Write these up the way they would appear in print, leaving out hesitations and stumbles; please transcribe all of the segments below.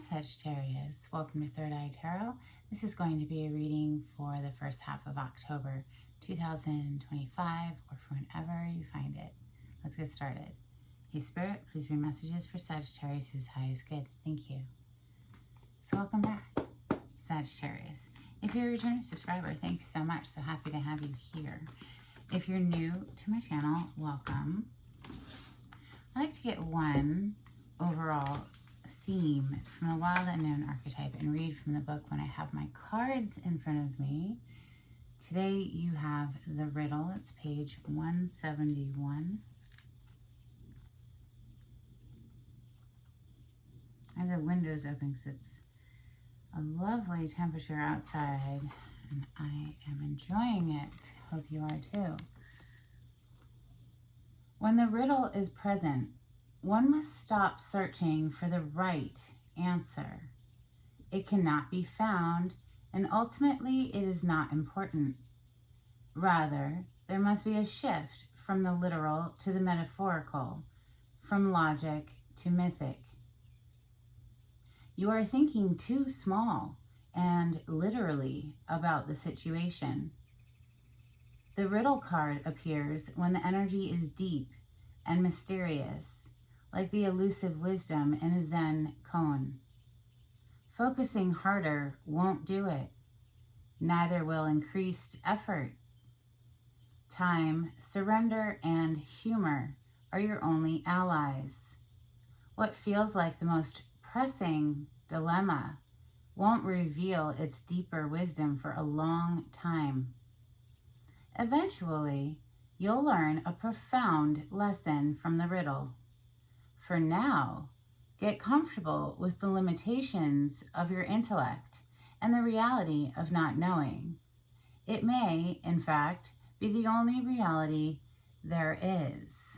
Sagittarius. Welcome to Third Eye Tarot. This is going to be a reading for the first half of October 2025 or for whenever you find it. Let's get started. Hey Spirit, please bring messages for Sagittarius' highest good. Thank you. So welcome back, Sagittarius. If you're a returning subscriber, thanks so much. So happy to have you here. If you're new to my channel, welcome. I like to get one overall theme from the Wild Unknown archetype and read from the book when I have my cards in front of me. Today you have the riddle. It's page 171. I have the windows open because it's a lovely temperature outside and I am enjoying it. Hope you are too. When the riddle is present, one must stop searching for the right answer. It cannot be found, and ultimately it is not important. Rather, there must be a shift from the literal to the metaphorical, from logic to mythic. You are thinking too small and literally about the situation. The riddle card appears when the energy is deep and mysterious, like the elusive wisdom in a Zen koan. Focusing harder won't do it. Neither will increased effort. Time, surrender, and humor are your only allies. What feels like the most pressing dilemma won't reveal its deeper wisdom for a long time. Eventually, you'll learn a profound lesson from the riddle. For now, get comfortable with the limitations of your intellect and the reality of not knowing. It may, in fact, be the only reality there is.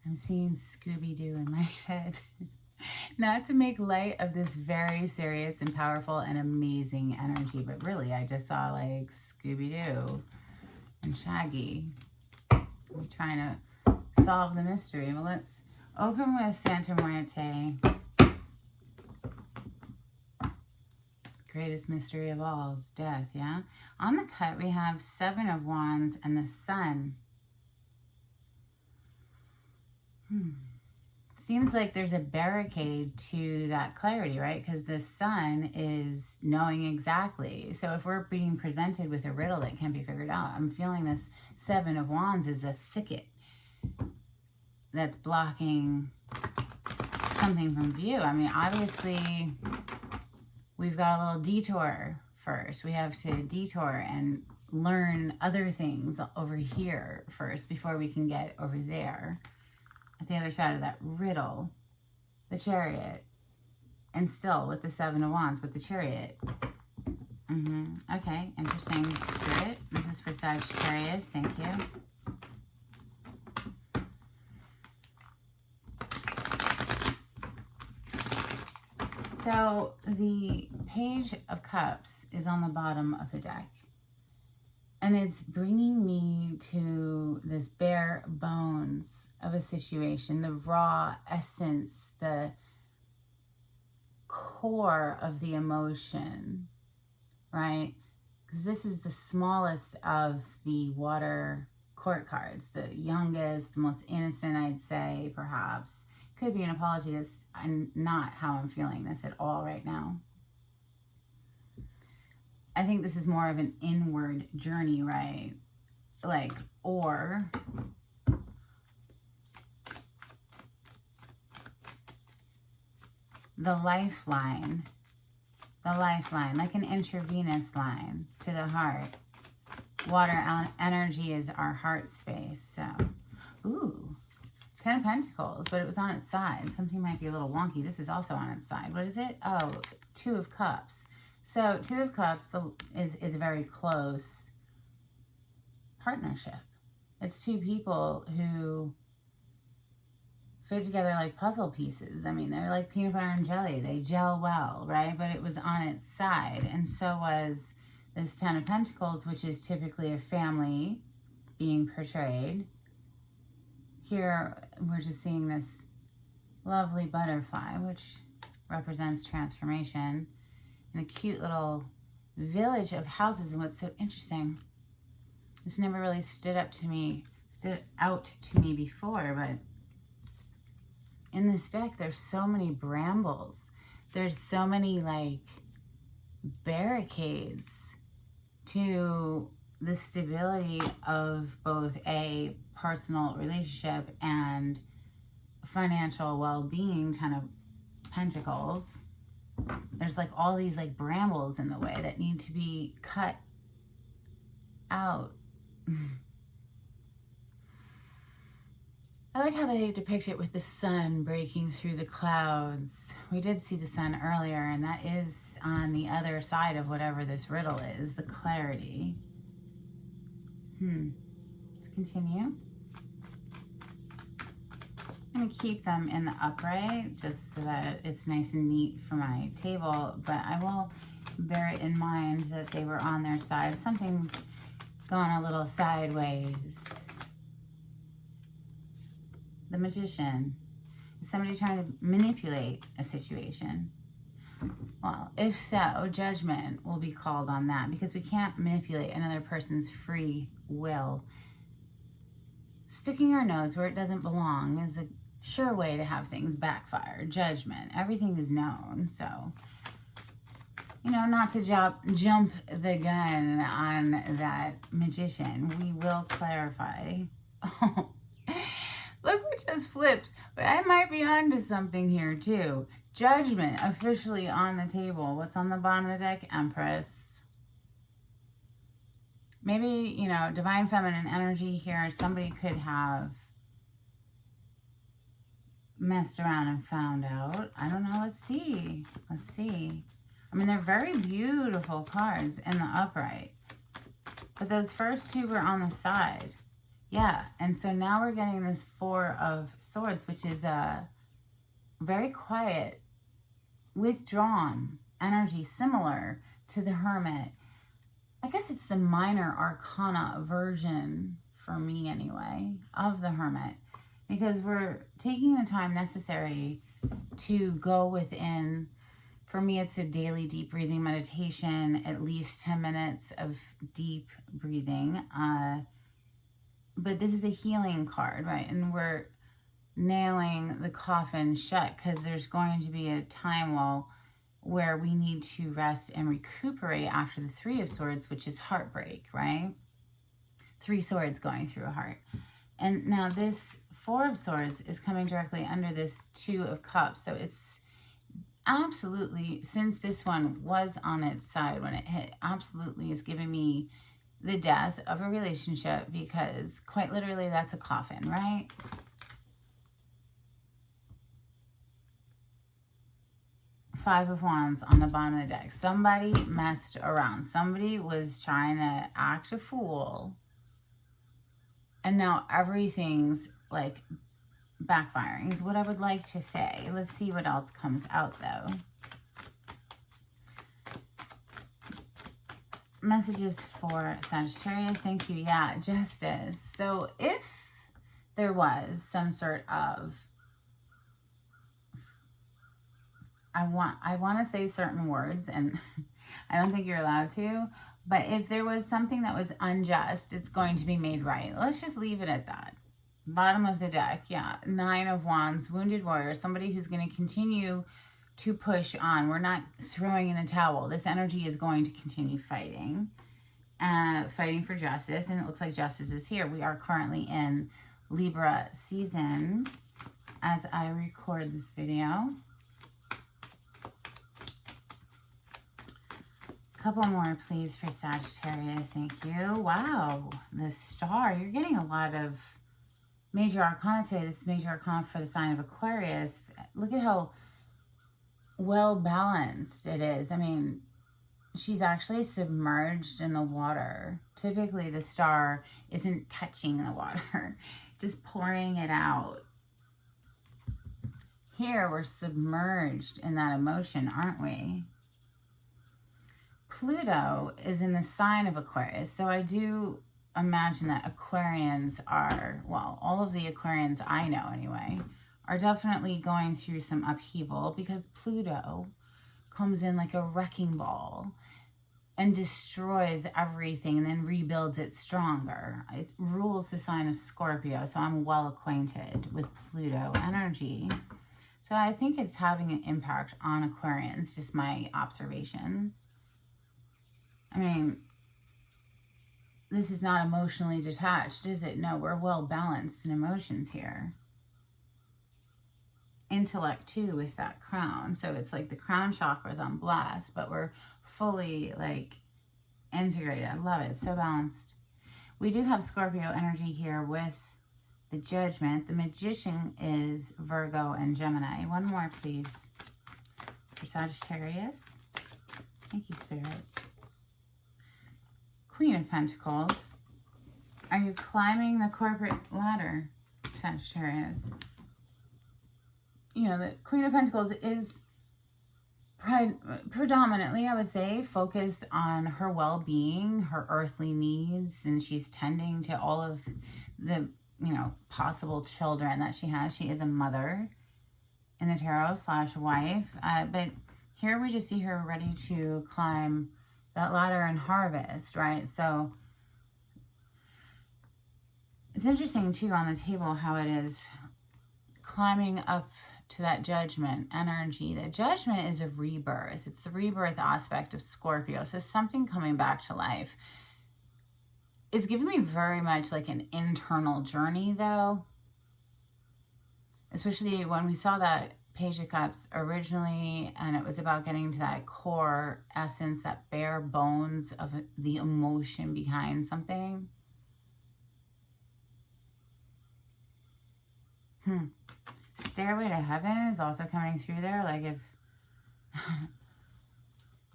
I'm seeing Scooby-Doo in my head. Not to make light of this very serious and powerful and amazing energy, but really I just saw like Scooby-Doo and Shaggy. I'm trying to solve the mystery. Well, let's open with Santa Muerte. Greatest mystery of all is death, yeah? On the cut, we have Seven of Wands and the Sun. Seems like there's a barricade to that clarity, right? Because the Sun is knowing exactly. So if we're being presented with a riddle that can't be figured out, I'm feeling this Seven of Wands is a thicket that's blocking something from view. I mean, obviously, we've got a little detour first. We have to detour and learn other things over here first before we can get over there. At the other side of that riddle, the Chariot, and still with the Seven of Wands, with the Chariot. Okay, interesting, Spirit. This is for Sagittarius. Thank you. So the Page of Cups is on the bottom of the deck. And it's bringing me to this bare bones of a situation, the raw essence, the core of the emotion, right? Because this is the smallest of the water court cards, the youngest, the most innocent, I'd say, perhaps. Could be an apology. That's not how I'm feeling this at all right now. I think this is more of an inward journey, right? Like, or the lifeline, like an intravenous line to the heart. Water energy is our heart space. So, ooh, Ten of Pentacles, but it was on its side. Something might be a little wonky. This is also on its side. What is it? Oh, Two of Cups. So Two of Cups is a very close partnership. It's two people who fit together like puzzle pieces. I mean, they're like peanut butter and jelly. They gel well, right? But it was on its side. And so was this Ten of Pentacles, which is typically a family being portrayed. Here, we're just seeing this lovely butterfly, which represents transformation, in a cute little village of houses. And what's so interesting, this never really stood out to me before, but in this deck, there's so many brambles. There's so many, like, barricades to the stability of both a personal relationship and financial well-being. Kind of Pentacles. There's like all these like brambles in the way that need to be cut out. I like how they depict it with the sun breaking through the clouds. We did see the sun earlier, and that is on the other side of whatever this riddle is, the clarity. Let's continue. I'm going to keep them in the upright just so that it's nice and neat for my table, but I will bear it in mind that they were on their side. Something's gone a little sideways. The Magician. Is somebody trying to manipulate a situation? Well, if so, judgment will be called on that, because we can't manipulate another person's free will. Sticking our nose where it doesn't belong is a sure way to have things backfire. Judgment. Everything is known, so, you know, not to jump the gun on that Magician. We will clarify. Look what just flipped. But I might be onto something here too. Judgment officially on the table. What's on the bottom of the deck? Empress. Maybe, you know, divine feminine energy here. Somebody could have messed around and found out. I don't know. Let's see. Let's see. I mean, they're very beautiful cards in the upright. But those first two were on the side. Yeah, and so now we're getting this Four of Swords, which is a very quiet, withdrawn energy, similar to the Hermit. I guess it's the minor arcana version, for me anyway, of the Hermit, because we're taking the time necessary to go within. For me, it's a daily deep breathing meditation, at least 10 minutes of deep breathing. But this is a healing card, right? And we're nailing the coffin shut, because there's going to be a time where we need to rest and recuperate after the Three of Swords, which is heartbreak, right? Three swords going through a heart. And now this Four of Swords is coming directly under this Two of Cups. So it's absolutely, since this one was on its side when it hit, absolutely is giving me the death of a relationship, because quite literally that's a coffin, right? Five of Wands on the bottom of the deck. Somebody messed around. Somebody was trying to act a fool. And now everything's like backfiring is what I would like to say. Let's see what else comes out though. Messages for Sagittarius. Thank you. Yeah, Justice. So if there was some sort of, I want to say certain words, and I don't think you're allowed to, but if there was something that was unjust, it's going to be made right. Let's just leave it at that. Bottom of the deck. Yeah. Nine of Wands. Wounded warrior. Somebody who's going to continue to push on. We're not throwing in the towel. This energy is going to continue fighting. Fighting for justice. And it looks like justice is here. We are currently in Libra season as I record this video. Couple more, please, for Sagittarius. Thank you. Wow. The Star. You're getting a lot of major arcana today. This is major arcana for the sign of Aquarius. Look at how well balanced it is. I mean, she's actually submerged in the water. Typically the Star isn't touching the water, just pouring it out. Here we're submerged in that emotion, aren't we? Pluto is in the sign of Aquarius, so I do imagine that Aquarians are, well, all of the Aquarians I know anyway, are definitely going through some upheaval because Pluto comes in like a wrecking ball and destroys everything and then rebuilds it stronger. It rules the sign of Scorpio, so I'm well acquainted with Pluto energy. So I think it's having an impact on Aquarians, just my observations. I mean, this is not emotionally detached, is it? No, we're well balanced in emotions here. Intellect too with that crown. So it's like the crown chakra is on blast, but we're fully like integrated. I love it. It's so balanced. We do have Scorpio energy here with the Judgment. The Magician is Virgo and Gemini. One more, please, for Sagittarius. Thank you, Spirit. Queen of Pentacles. Are you climbing the corporate ladder, Sagittarius? You know, the Queen of Pentacles is predominantly, I would say, focused on her well-being, her earthly needs, and she's tending to all of the, you know, possible children that she has. She is a mother in the tarot / wife, but here we just see her ready to climb that ladder and harvest, right? So it's interesting too on the table how it is climbing up to that Judgment energy. The Judgment is a rebirth. It's the rebirth aspect of Scorpio. So something coming back to life. It's giving me very much like an internal journey though. Especially when we saw that Page of Cups originally, and it was about getting to that core essence, that bare bones of the emotion behind something. Stairway to Heaven is also coming through there. Like if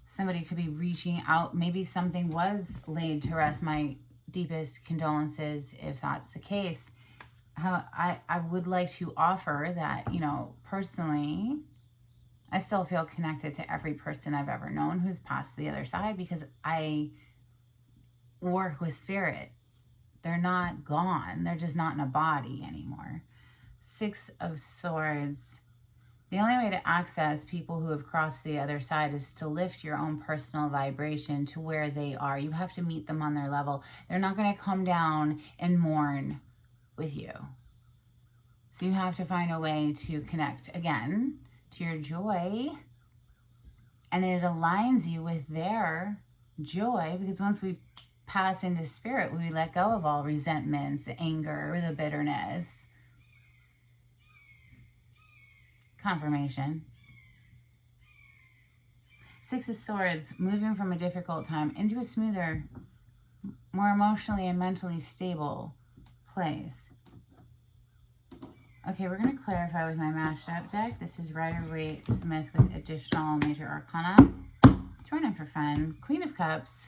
somebody could be reaching out, maybe something was laid to rest. My deepest condolences if that's the case. How I would like to offer that, you know, personally, I still feel connected to every person I've ever known who's passed the other side because I work with spirit. They're not gone. They're just not in a body anymore. 6 of Swords. The only way to access people who have crossed the other side is to lift your own personal vibration to where they are. You have to meet them on their level. They're not going to come down and mourn with you. So you have to find a way to connect again to your joy, and it aligns you with their joy, because once we pass into spirit, we let go of all resentments, the anger, the bitterness. Confirmation. 6 of Swords, moving from a difficult time into a smoother, more emotionally and mentally stable place. Okay, we're going to clarify with my mashed up deck. This is Rider-Waite-Smith with additional major arcana. Throwing in for fun. Queen of Cups.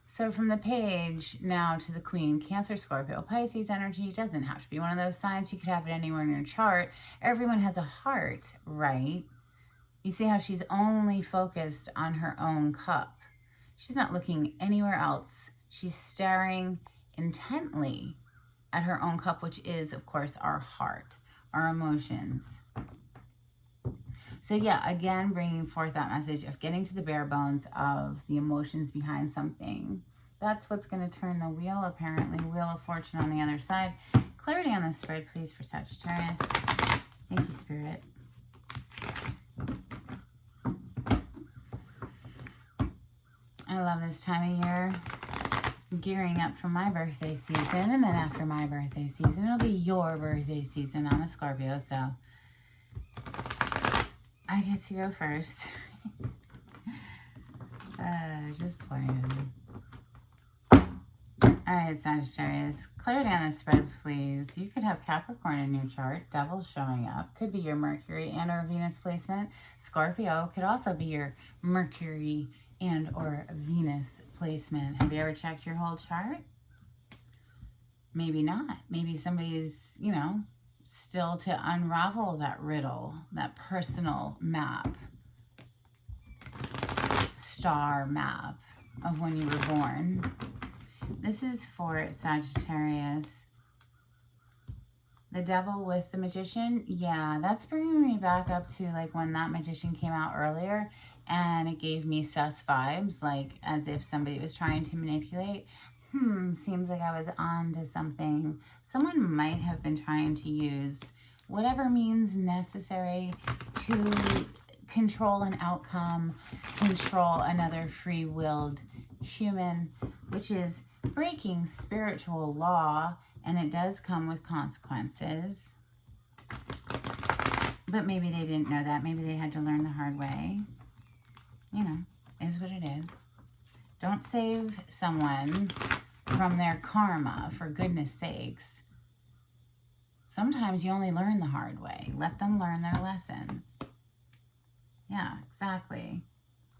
So from the page now to the Queen, Cancer, Scorpio, Pisces energy. Doesn't have to be one of those signs. You could have it anywhere in your chart. Everyone has a heart, right? You see how she's only focused on her own cup. She's not looking anywhere else. She's staring intently at her own cup, which is, of course, our heart, our emotions. So yeah, again, bringing forth that message of getting to the bare bones of the emotions behind something. That's what's going to turn the wheel, apparently. Wheel of Fortune on the other side. Clarity on this spread, please, for Sagittarius. Thank you, Spirit. I love this time of year. Gearing up for my birthday season, and then after my birthday season, it'll be your birthday season. I'm a Scorpio, so I get to go first. Just playing. Alright, Sagittarius, clarity on this spread, please. You could have Capricorn in your chart, Devil showing up. Could be your Mercury and or Venus placement. Scorpio could also be your Mercury and or Venus placement. Have you ever checked your whole chart? Maybe not. Maybe somebody's, you know, still to unravel that riddle, that personal map, star map of when you were born. This is for Sagittarius. The Devil with the Magician. Yeah, that's bringing me back up to like when that Magician came out earlier, and it gave me sus vibes, like as if somebody was trying to manipulate. Seems like I was on to something. Someone might have been trying to use whatever means necessary to control an outcome, control another free-willed human, which is breaking spiritual law, and it does come with consequences. But maybe they didn't know that. Maybe they had to learn the hard way. You know, is what it is. Don't save someone from their karma, for goodness sakes. Sometimes you only learn the hard way. Let them learn their lessons. Yeah, exactly.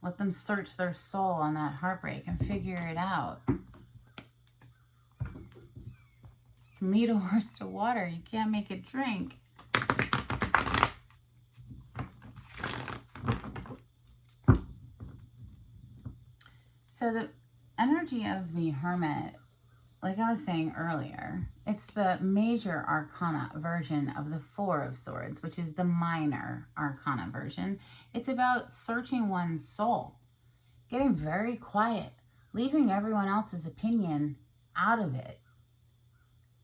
Let them search their soul on that heartbreak and figure it out. You can lead a horse to water. You can't make it drink. So the energy of the Hermit, like I was saying earlier, it's the major arcana version of the Four of Swords, which is the minor arcana version. It's about searching one's soul, getting very quiet, leaving everyone else's opinion out of it.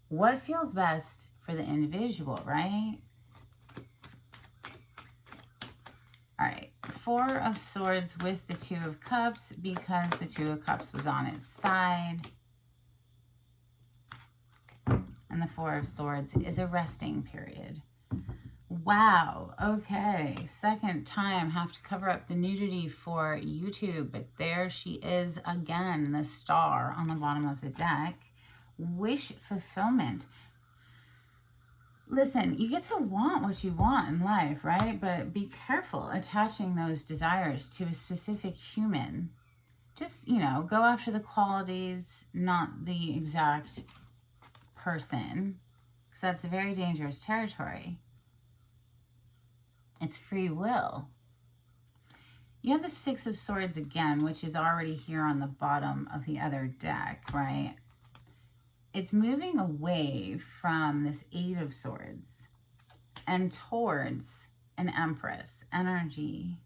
What feels best for the individual, right? All right, Four of Swords with the Two of Cups, because the Two of Cups was on its side. And the Four of Swords is a resting period. Wow, okay. Second time, have to cover up the nudity for YouTube, but there she is again, the star on the bottom of the deck. Wish fulfillment. Listen, you get to want what you want in life, right? But be careful attaching those desires to a specific human. Just, you know, go after the qualities, not the exact person, because that's a very dangerous territory. It's free will. You have the Six of Swords again, which is already here on the bottom of the other deck, right? It's moving away from this Eight of Swords and towards an Empress energy.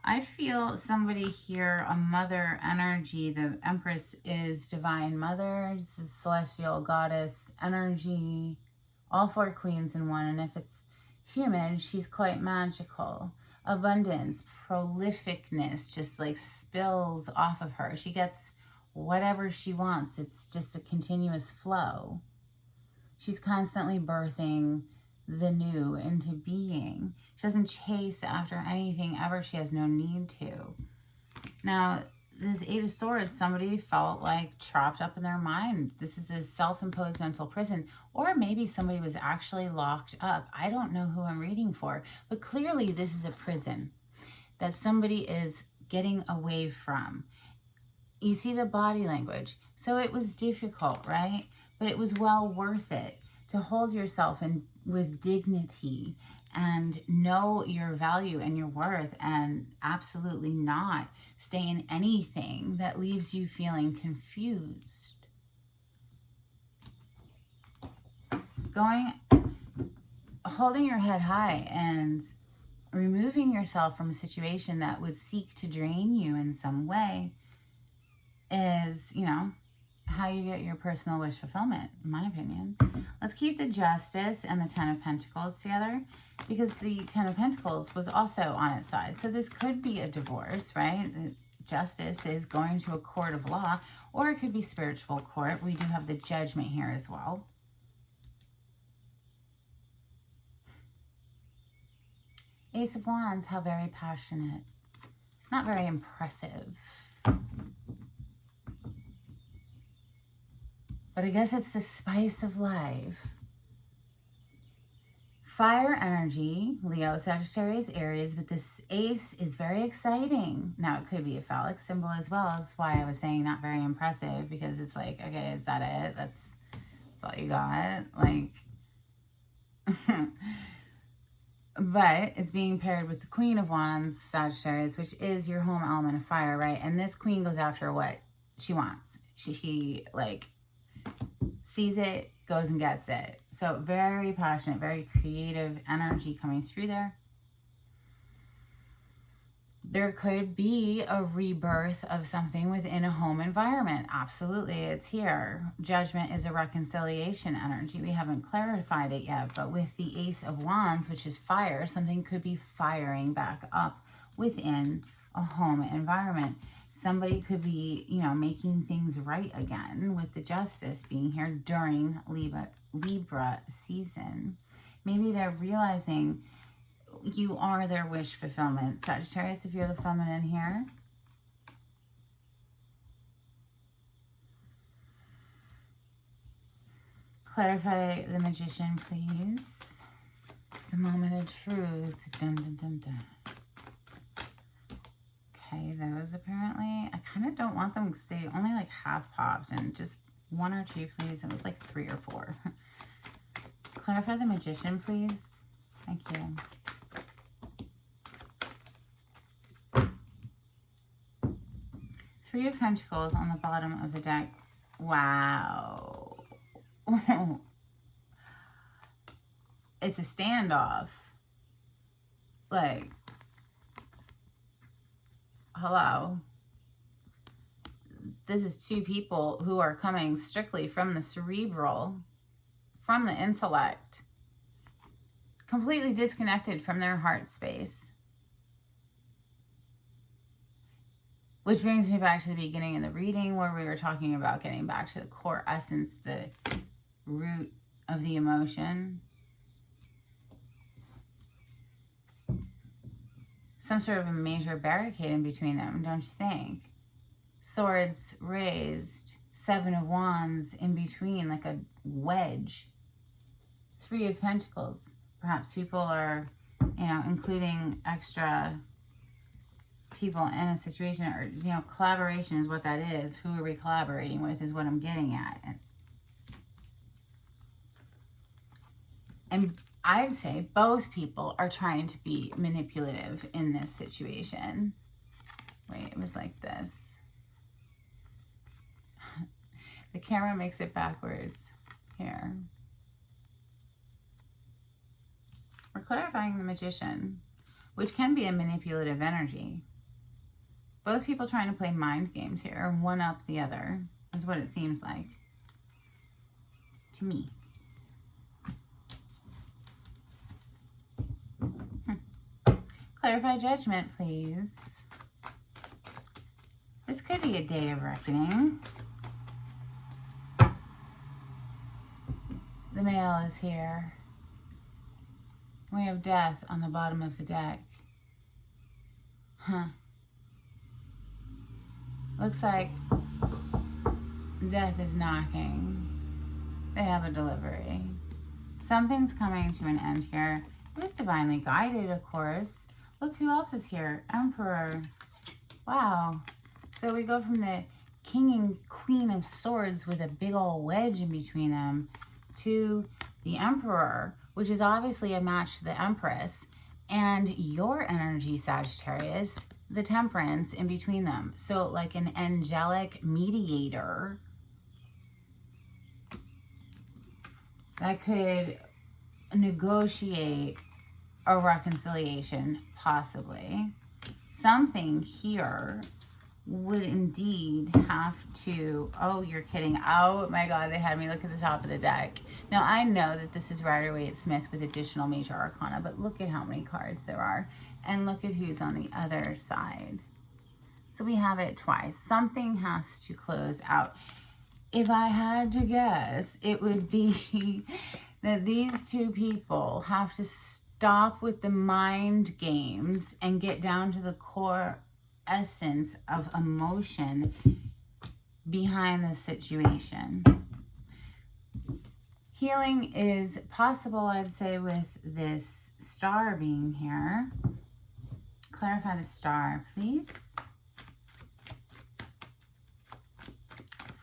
I feel somebody here, a mother energy. The Empress is divine mother. This is celestial goddess energy. All four queens in one. And if it's human, she's quite magical. Abundance, prolificness, just like spills off of her. She gets whatever she wants. It's just a continuous flow. She's constantly birthing the new into being. She doesn't chase after anything ever. She has no need to. Now, this Eight of Swords, somebody felt like trapped up in their mind. This is a self-imposed mental prison. Or maybe somebody was actually locked up. I don't know who I'm reading for. But clearly this is a prison that somebody is getting away from. You see the body language. So it was difficult, right? But it was well worth it to hold yourself in with dignity and know your value and your worth, and absolutely not stay in anything that leaves you feeling confused. Holding your head high and removing yourself from a situation that would seek to drain you in some way is, you know, how you get your personal wish fulfillment, in my opinion. Let's keep the Justice and the Ten of Pentacles together, because the Ten of Pentacles was also on its side. So this could be a divorce, right? The Justice is going to a court of law, or it could be spiritual court. We do have the Judgment here as well. Ace of Wands, how very passionate. Not very impressive. But I guess it's the spice of life. Fire energy, Leo, Sagittarius, Aries, but this ace is very exciting. Now, it could be a phallic symbol as well. That's why I was saying not very impressive, because it's like, okay, is that it? That's all you got? Like, But it's being paired with the Queen of Wands, Sagittarius, which is your home element of fire, right? And this queen goes after what she wants. She like sees it, goes and gets it. So very passionate, very creative energy coming through there. There could be a rebirth of something within a home environment. Absolutely, it's here. Judgment is a reconciliation energy. We haven't clarified it yet, but with the Ace of Wands, which is fire, something could be firing back up within a home environment. Somebody could be, you know, making things right again with the Justice being here during Libra season. Maybe they're realizing you are their wish fulfillment. Sagittarius, if you're the feminine here. Clarify the Magician, please. It's the moment of truth. Dun, dun, dun, dun. Okay, those apparently. I kind of don't want them because they only like half popped, and just one or two, please. It was like 3 or 4. Clarify the Magician, please. Thank you. Three of Pentacles on the bottom of the deck. Wow. It's a standoff. Like, hello. This is two people who are coming strictly from the cerebral, from the intellect, completely disconnected from their heart space. Which brings me back to the beginning of the reading where we were talking about getting back to the core essence, the root of the emotion. Some sort of a major barricade in between them, don't you think? Swords raised, 7 of Wands in between, like a wedge. 3 of Pentacles. Perhaps people are, you know, including extra people in a situation, or, you know, collaboration is what that is. Who are we collaborating with is what I'm getting at. And I'd say both people are trying to be manipulative in this situation. Wait, it was like this. The camera makes it backwards here. We're clarifying the Magician, which can be a manipulative energy. Both people trying to play mind games here, one up the other, is what it seems like to me. Clarify Judgment, please. This could be a day of reckoning. The male is here. We have Death on the bottom of the deck. Looks like Death is knocking. They have a delivery. Something's coming to an end here. It was divinely guided, of course. Look who else is here. Emperor. Wow. So we go from the King and Queen of Swords with a big old wedge in between them to the Emperor, which is obviously a match to the Empress, and your energy, Sagittarius, the Temperance in between them. So like an angelic mediator that could negotiate a reconciliation, possibly. Something here would indeed have to, oh, you're kidding. Oh my God, they had me look at the top of the deck. Now I know that this is Rider-Waite-Smith with additional major arcana, but look at how many cards there are. And look at who's on the other side. So we have it twice. Something has to close out. If I had to guess, it would be that these two people have to stop with the mind games and get down to the core essence of emotion behind the situation. Healing is possible, I'd say, with this star being here. Clarify the star, please,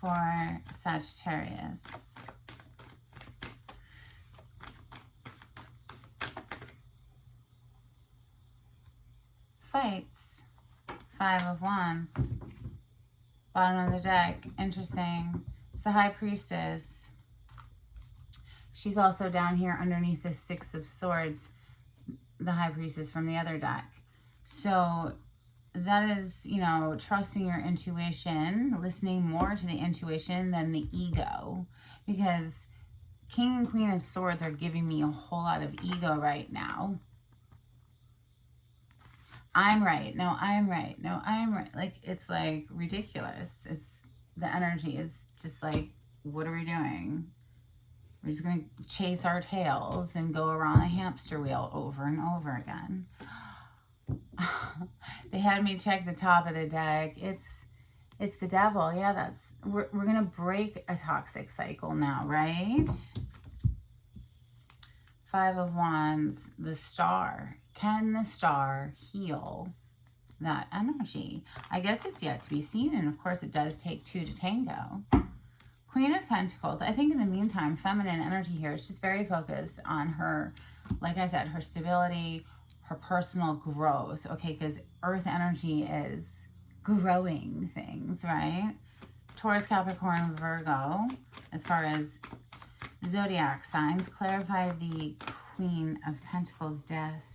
for Sagittarius. Five of Wands. Bottom of the deck. Interesting. It's the High Priestess. She's also down here underneath the Six of Swords. The High Priestess from the other deck. So that is, you know, trusting your intuition, listening more to the intuition than the ego. Because King and Queen of Swords are giving me a whole lot of ego right now. I'm right. No, I'm right. No, I'm right. Like, it's like ridiculous. It's, the energy is just like, what are we doing? We're just going to chase our tails and go around a hamster wheel over and over again. They had me check the top of the deck. It's the devil. Yeah, that's, we're going to break a toxic cycle now, right? Five of Wands, the Star. Can the Star heal that energy? I guess it's yet to be seen, and of course it does take two to tango. Queen of Pentacles. I think in the meantime, feminine energy here is just very focused on her, like I said, her stability, her personal growth, okay, because earth energy is growing things, right? Taurus, Capricorn, Virgo, as far as zodiac signs, clarify the Queen of Pentacles death.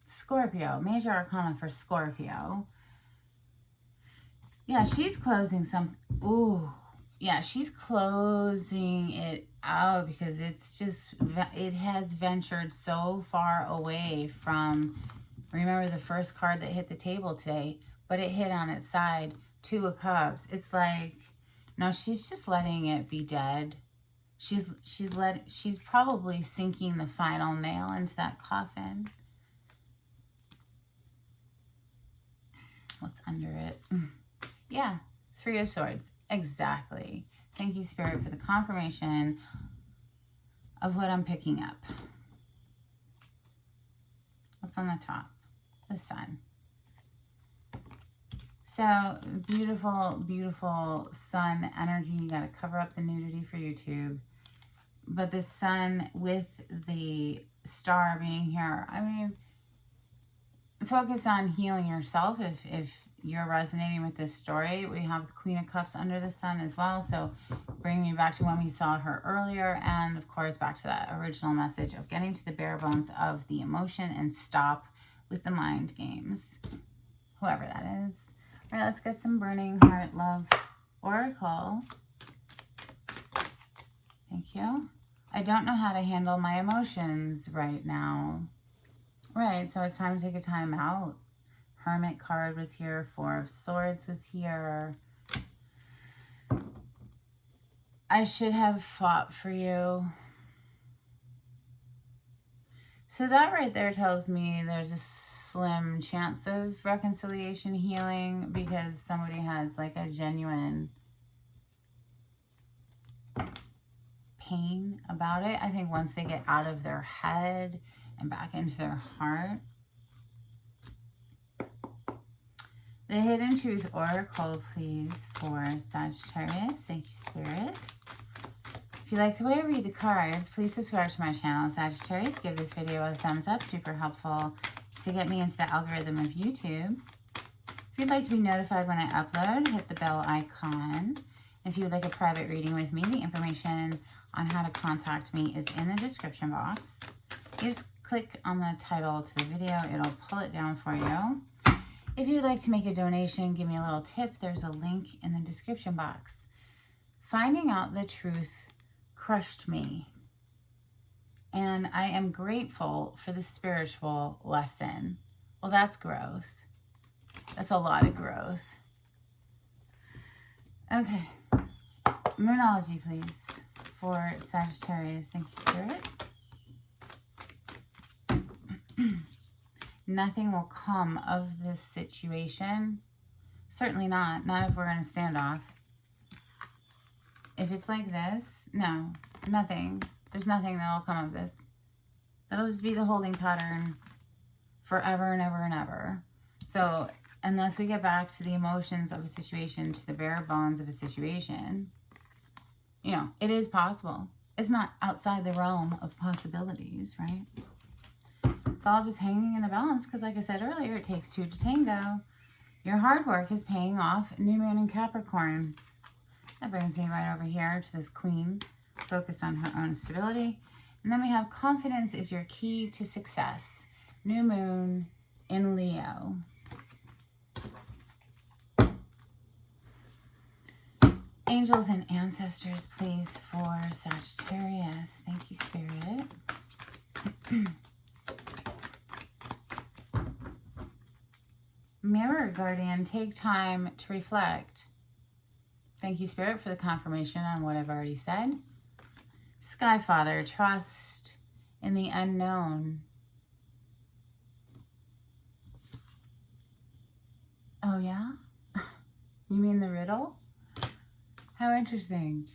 Scorpio, major arcana for Scorpio. Yeah, she's closing some, ooh, yeah, she's closing it out because it's just, it has ventured so far away from, remember the first card that hit the table today, but it hit on its side, Two of Cups. It's like, no, she's just letting it be dead. She's probably sinking the final nail into that coffin. What's under it? Yeah, Three of Swords. Exactly. Thank you, Spirit, for the confirmation of what I'm picking up. What's on the top? The Sun. So, beautiful, beautiful sun energy. You got to cover up the nudity for YouTube. But the sun with the star being here, I mean, focus on healing yourself if you're resonating with this story. We have the Queen of Cups under the sun as well. So bring me back to when we saw her earlier. And of course, back to that original message of getting to the bare bones of the emotion and stop with the mind games. Whoever that is. All right, let's get some Burning Heart Love Oracle. Thank you. I don't know how to handle my emotions right now. Right, so it's time to take a time out. Hermit card was here. Four of Swords was here. I should have fought for you. So that right there tells me there's a slim chance of reconciliation healing because somebody has like a genuine pain about it. I think once they get out of their head and back into their heart. The Hidden Truth Oracle, please, for Sagittarius. Thank you, Spirit. If you like the way I read the cards, please subscribe to my channel, Sagittarius. Give this video a thumbs up. Super helpful to get me into the algorithm of YouTube. If you'd like to be notified when I upload, hit the bell icon. If you would like a private reading with me, the information on how to contact me is in the description box. You just click on the title to the video. It'll pull it down for you. If you would like to make a donation, give me a little tip, there's a link in the description box. Finding out the truth crushed me. And I am grateful for the spiritual lesson. Well, that's growth. That's a lot of growth. Okay. Moonology, please, for Sagittarius. Thank you, Spirit. Nothing will come of this situation. Certainly not. Not if we're in a standoff. If it's like this, no. Nothing. There's nothing that will come of this. That'll just be the holding pattern forever and ever and ever. So, unless we get back to the emotions of a situation, to the bare bones of a situation, you know, it is possible. It's not outside the realm of possibilities, right? It's all just hanging in the balance because, like I said earlier, it takes two to tango. Your hard work is paying off. New moon in Capricorn. That brings me right over here to this queen, focused on her own stability. And then we have confidence is your key to success. New moon in Leo. Angels and ancestors, please, for Sagittarius. Thank you, Spirit. Mirror guardian, take time to reflect. Thank you, Spirit, for the confirmation on what I've already said. Sky Father, trust in the unknown. Oh, yeah? You mean the riddle? How interesting.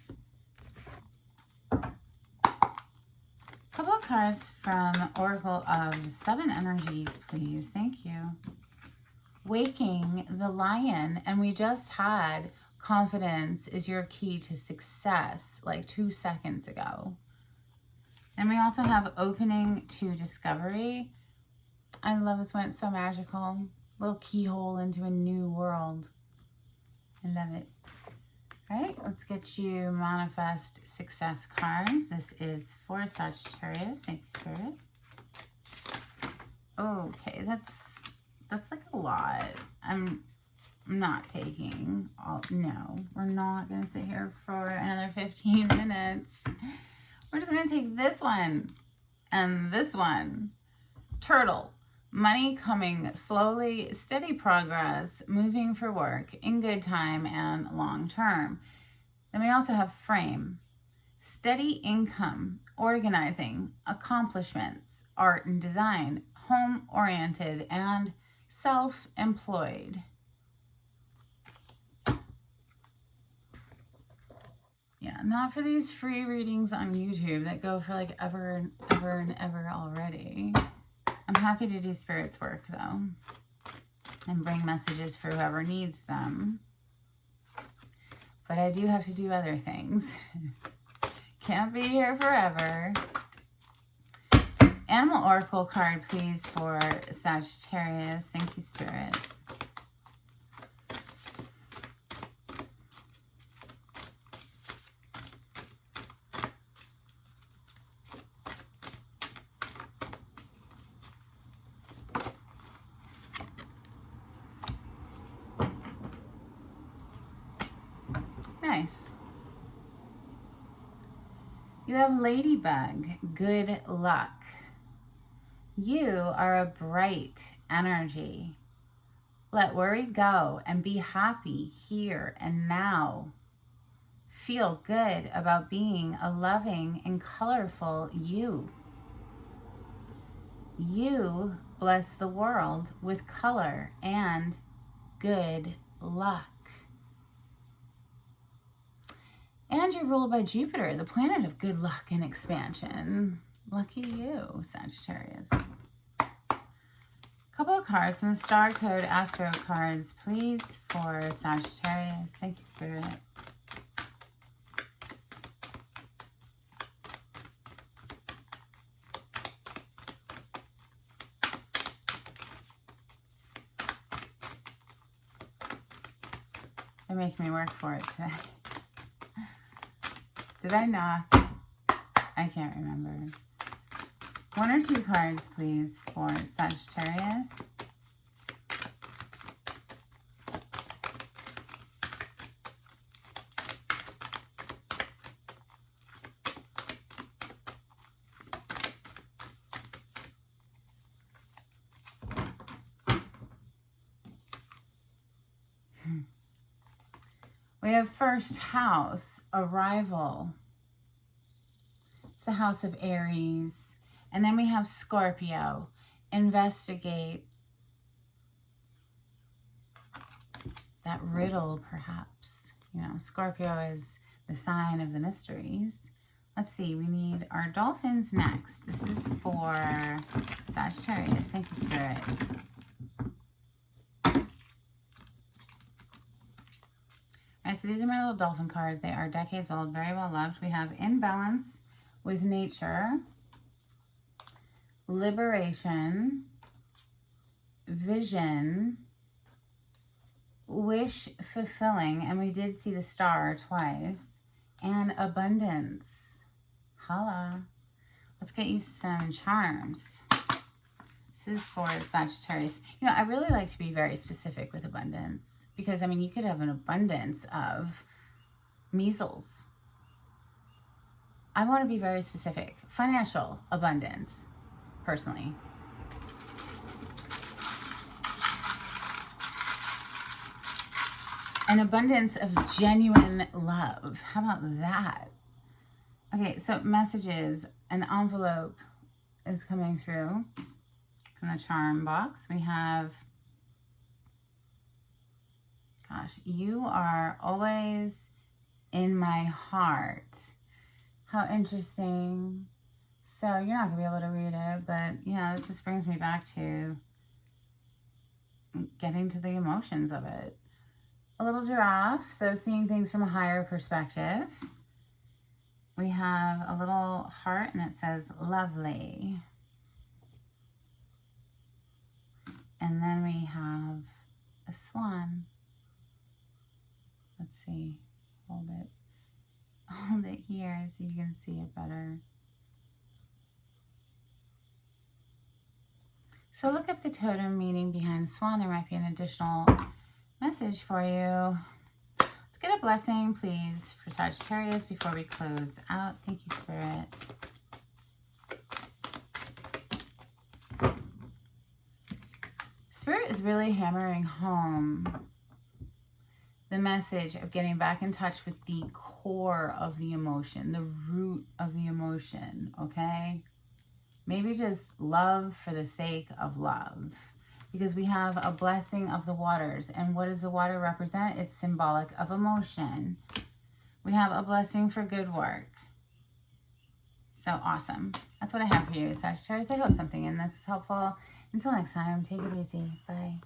Couple of cards from Oracle of Seven Energies, please. Thank you. Waking the Lion, and we just had confidence is your key to success like 2 seconds ago. And we also have opening to discovery. I love this one. It's so magical. Little keyhole into a new world. I love it. All right, let's get you manifest success cards. This is for Sagittarius. Thank you, Spirit. Okay, that's like a lot. I'm not taking all. No, we're not going to sit here for another 15 minutes. We're just going to take this one and this one. Turtle. Money coming slowly, steady progress, moving for work, in good time and long term. Then we also have frame. Steady income, organizing, accomplishments, art and design, home-oriented, and self-employed. Yeah, not for these free readings on YouTube that go for like ever and ever and ever already. I'm happy to do Spirit's work, though, and bring messages for whoever needs them. But I do have to do other things. Can't be here forever. Animal Oracle card, please, for Sagittarius. Thank you, Spirit. Nice. You have Ladybug, good luck. You are a bright energy. Let worry go and be happy here and now. Feel good about being a loving and colorful you. You bless the world with color and good luck. And you're ruled by Jupiter, the planet of good luck and expansion. Lucky you, Sagittarius. Couple of cards from the Star Code Astro cards, please, for Sagittarius. Thank you, Spirit. They're making me work for it today. Did I knock? I can't remember. 1 or 2 cards, please, for Sagittarius. We have first house, arrival. It's the house of Aries. And then we have Scorpio, investigate. That riddle, perhaps. You know, Scorpio is the sign of the mysteries. Let's see, we need our dolphins next. This is for Sagittarius. Thank you, Spirit. All right, so these are my little dolphin cards. They are decades old, very well loved. We have In Balance with Nature. liberation, vision, wish fulfilling, and we did see the star twice, and abundance. Holla. Let's get you some charms. This is for Sagittarius. You know, I really like to be very specific with abundance because, I mean, you could have an abundance of measles. I want to be very specific. Financial abundance, personally. An abundance of genuine love. How about that? Okay, so messages. An envelope is coming through from the charm box. We have, gosh, you are always in my heart. How interesting. So you're not going to be able to read it, but, you know, it just brings me back to getting to the emotions of it. A little giraffe, so seeing things from a higher perspective. We have a little heart, and it says lovely. And then we have a swan. Let's see. Hold it here so you can see it better. So look up the totem meaning behind swan. There might be an additional message for you. Let's get a blessing, please, for Sagittarius before we close out. Thank you, Spirit. Spirit is really hammering home the message of getting back in touch with the core of the emotion, the root of the emotion, okay? Maybe just love for the sake of love, because we have a blessing of the waters. And what does the water represent? It's symbolic of emotion. We have a blessing for good work. So awesome. That's what I have for you, Sagittarius. I hope something in this was helpful. Until next time, take it easy. Bye.